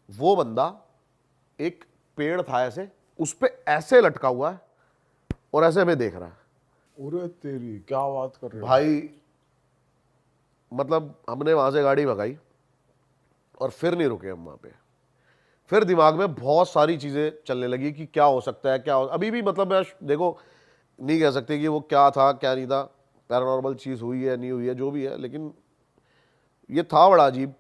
वो बंदा एक पेड़ था ऐसे, उस पे ऐसे लटका हुआ है और ऐसे हमें देख रहा है। अरे तेरी क्या बात कर रहे हो भाई मतलब हमने वहां से गाड़ी भगाई और फिर नहीं रुके हम वहां पे। फिर दिमाग में बहुत सारी चीजें चलने लगी कि क्या हो सकता है, अभी भी मतलब मैं देखो नहीं कह सकते कि वो क्या था क्या नहीं था, पैरानॉर्मल चीज हुई है नहीं हुई है जो भी है, लेकिन ये था बड़ा अजीब।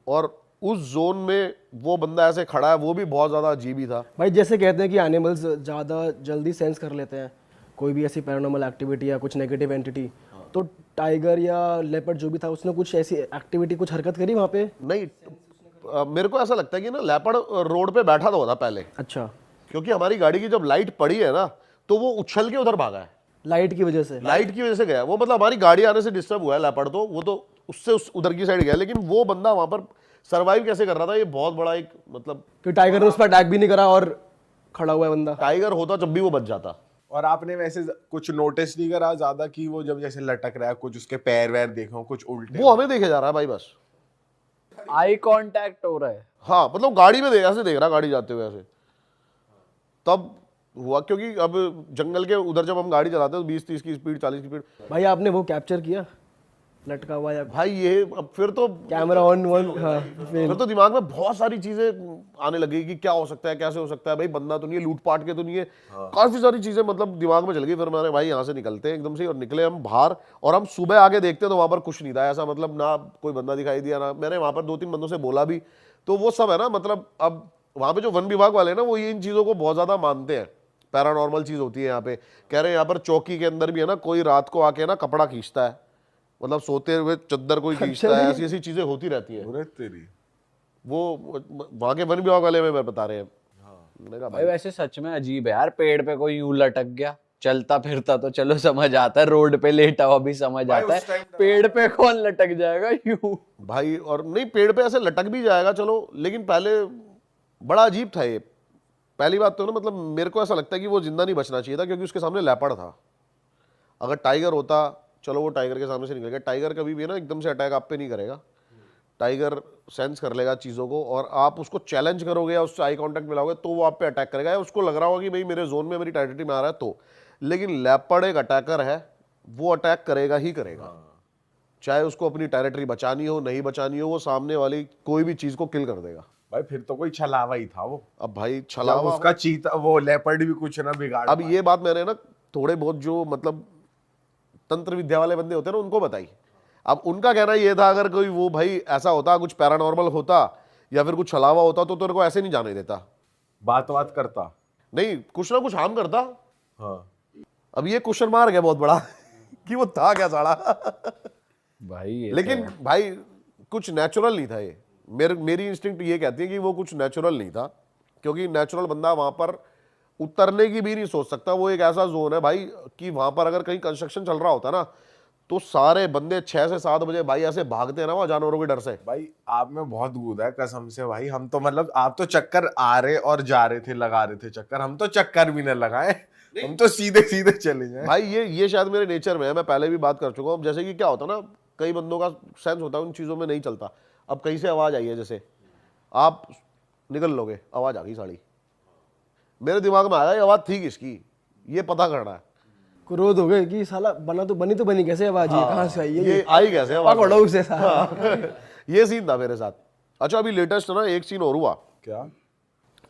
और उस जोन में वो बंदा ऐसे खड़ा है, वो भी बहुत ज्यादा अजीब ही था। भाई जैसे कहते हैं कि एनिमल्स ज़्यादा जल्दी सेंस कर लेते हैं कोई भी ऐसी पैरानॉर्मल एक्टिविटी या कुछ नेगेटिव एंटिटी, तो टाइगर या लेपर्ड जो भी था उसने कुछ ऐसी एक्टिविटी, कुछ हरकत करी वहाँ पे? नहीं मेरे को ऐसा लगता है कि ना लेपर्ड रोड पे बैठा तो था पहले, अच्छा, क्योंकि हमारी गाड़ी की जब लाइट पड़ी है ना तो वो उछल के उधर भागा है। लाइट की वजह से? लाइट की वजह से गया वो, मतलब हमारी गाड़ी आने से डिस्टर्ब हुआ है लेपर्ड, तो वो तो उससे उधर की साइड गया, लेकिन वो बंदा वहां पर सरवाइव कैसे कर रहा था, ये बहुत बड़ा एक मतलब। फिर टाइगर ने उस पर अटैक भी नहीं करा और खड़ा हुआ है बंदा? टाइगर होता जब भी वो बच जाता। और आपने वैसे कुछ नोटिस नहीं करा ज्यादा कि वो जब जैसे लटक रहा है कुछ उसके पैर वैर देखो कुछ उल्टे? वो हमें देखे जा रहा है भाई बस। आई कांटेक्ट हो रहा है। हाँ मतलब गाड़ी में ऐसे देख रहा, गाड़ी जाते हुए ऐसे। तब हुआ क्योंकि अब जंगल के उधर जब हम गाड़ी चलाते हैं तो 20-30 की स्पीड, 40 की स्पीड। भाई आपने वो कैप्चर किया लटका हुआ या भाई ये अब फिर तो कैमरा ऑन वन? हाँ, फिर तो दिमाग में बहुत सारी चीजें आने लगी कि क्या हो सकता है, कैसे हो सकता है, भाई बंदा तो नहीं है, लूटपाट के तो नहीं है। काफी सारी चीजें मतलब दिमाग में चल गई। फिर मैंने भाई यहाँ से निकलते हैं एकदम से, और निकले हम बाहर, और हम सुबह आगे देखते तो वहां पर कुछ नहीं था ऐसा, मतलब ना कोई बंदा दिखाई दिया ना। मैंने वहां पर 2-3 बंदों से बोला भी, तो वो सब है ना, मतलब अब वहां पे जो वन विभाग वाले हैं ना वो ये इन चीजों को बहुत ज्यादा मानते हैं, पैरानॉर्मल चीज होती है यहाँ पे। कह रहे हैं यहाँ पर चौकी के अंदर भी है ना, कोई रात को आके ना कपड़ा खींचता है, मतलब सोते हुए चद्दर कोई खींचता है, ऐसी ऐसी चीजें होती रहती हैं। अरे तेरी वो वहां के वन विभाग वाले में बता रहे हैं। मैंने कहा भाई वैसे सच में अजीब है यार, पेड़ पे कोई यूं लटक गया, चलता फिरता तो चलो समझ आता है, रोड पे लेटा हुआ भी समझ आता है, पेड़ पे कौन लटक जाएगा यूं? भाई और नहीं, पेड़ पे ऐसे लटक भी जाएगा चलो, लेकिन पहले बड़ा अजीब था ये। पहली बात तो ना, मतलब मेरे को ऐसा लगता है कि वो जिंदा नहीं बचना चाहिए था, क्योंकि उसके सामने लेपर्ड था। अगर टाइगर होता, चलो वो टाइगर के सामने से निकल गया। टाइगर कभी भी ना एकदम से अटैक आप पे नहीं करेगा, टाइगर सेंस कर लेगा चीज़ों को, और आप उसको चैलेंज करोगे या उससे आई कांटेक्ट मिलाओगे तो वो आप पे अटैक करेगा, या उसको लग रहा होगा कि भाई मेरे जोन में, मेरी टेरिटरी में आ रहा है तो। लेकिन लेपर्ड एक अटैकर है, वो अटैक करेगा ही करेगा, चाहे उसको अपनी टेरिटरी बचानी हो नहीं बचानी हो, वो सामने वाली कोई भी चीज़ को किल कर देगा। भाई फिर तो कोई छलावा ही था वो। अब भाई जब छलावा, उसका चीता वो लेपर्ड भी कुछ ना बिगाड़ अब ये बात मैंने ना थोड़े बहुत जो मतलब तंत्र विद्या वाले बंदे होते हैं ना उनको बताई। अब उनका कहना ये था, अगर कोई वो भाई ऐसा होता, कुछ पैरानॉर्मल होता या फिर कुछ छलावा होता तो तेरे को ऐसे नहीं जाने देता। बात करता नहीं, कुछ ना कुछ हार्म करता। हाँ। अब ये क्वेश्चन मार्क है बहुत बड़ा कि वो था क्या साला भाई ये लेकिन भाई कुछ नेचुरल नहीं था ये। मेरी इंस्टिंक्ट ये कहती है कि वो कुछ नेचुरल नहीं था, क्योंकि नेचुरल बंदा वहां पर उतरने की भी नहीं सोच सकता। वो एक ऐसा जोन है भाई कि वहां पर अगर कहीं कंस्ट्रक्शन चल रहा होता ना तो सारे बंदे 6 से 7 बजे भाई ऐसे भागते हैं ना वहां जानवरों के डर से। भाई आप में बहुत गुदा है कसम से भाई। हम तो मतलब आप तो चक्कर आ रहे और जा रहे थे, लगा रहे थे चक्कर, हम तो चक्कर भी न लगाए, हम तो सीधे सीधे चले जाए। भाई ये शायद मेरे नेचर में है, मैं पहले भी बात कर चुका हूँ। जैसे कि क्या होता ना, कई बंदों का सेंस होता है उन चीज़ों में नहीं चलता। अब कहीं से आवाज़ आई है, जैसे आप निकल लोगे, आवाज़ आ गई साड़ी, मेरे दिमाग में आया ये आवाज़ थी किसकी, ये पता करना है। क्रोध हो गए कि साला बनी तो बनी कैसे आवाज, ये कहाँ से आई है, ये आई कैसे आवाज़? पकड़ो उसे साला। ये सीन था मेरे साथ। अच्छा अभी लेटेस्ट ना एक सीन और हुआ। क्या?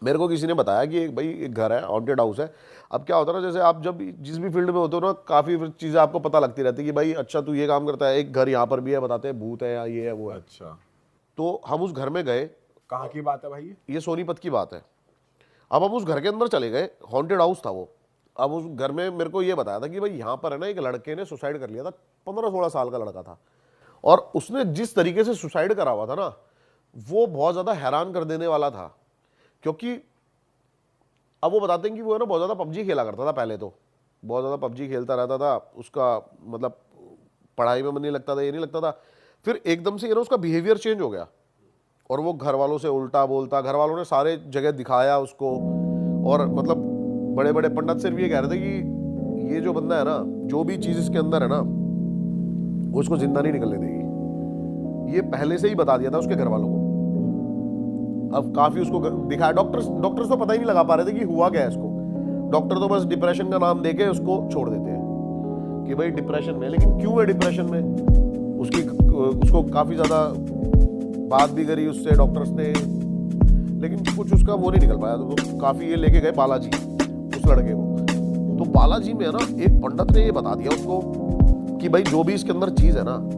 मेरे को किसी ने बताया कि भाई एक घर है, हॉन्टेड हाउस है। अब क्या होता है ना, जैसे आप जब जिस भी फील्ड में होते हो ना, काफ़ी चीज़ें आपको पता लगती रहती है कि भाई अच्छा तू ये काम करता है, एक घर यहाँ पर भी है, बताते हैं भूत है या ये है वो है। अच्छा, तो हम उस घर में गए। कहाँ की बात है भाई? ये सोनीपत की बात है। अब हम उस घर के अंदर चले गए, हॉन्टेड हाउस था वो। अब उस घर में मेरे को ये बताया था कि भाई यहाँ पर है ना एक लड़के ने सुसाइड कर लिया था, 15-16 साल का लड़का था, और उसने जिस तरीके से सुसाइड करा हुआ था ना वो बहुत ज़्यादा हैरान कर देने वाला था। क्योंकि अब वो बताते हैं कि वो है ना बहुत ज़्यादा पबजी खेला करता था पहले, तो बहुत ज़्यादा पबजी खेलता रहता था, उसका मतलब पढ़ाई में मन नहीं लगता था, ये नहीं लगता था। फिर एकदम से ये ना उसका बिहेवियर चेंज हो गया, और वो घर वालों से उल्टा बोलता। घर वालों ने सारे जगह दिखाया उसको, और मतलब बड़े बड़े पंडित सिर्फ ये कह रहे थे कि ये जो बंदा है ना, जो भी चीज़ इसके अंदर है ना, वो उसको जिंदा नहीं निकलने देगी। ये पहले से ही बता दिया था उसके घर वालों को। अब काफी उसको दिखाया, डॉक्टर्स तो पता ही नहीं लगा पा रहे थे कि हुआ क्या है इसको। डॉक्टर तो बस डिप्रेशन का नाम देके उसको छोड़ देते हैं कि भाई डिप्रेशन में, लेकिन क्यों है डिप्रेशन में, उसको काफी ज्यादा बात भी करी उससे डॉक्टर्स ने, लेकिन कुछ उसका वो नहीं निकल पाया। तो काफी ये लेके गए बालाजी उस लड़के को। तो बालाजी में है ना, एक पंडित ने ये बता दिया उसको कि भाई जो भी इसके अंदर चीज है ना,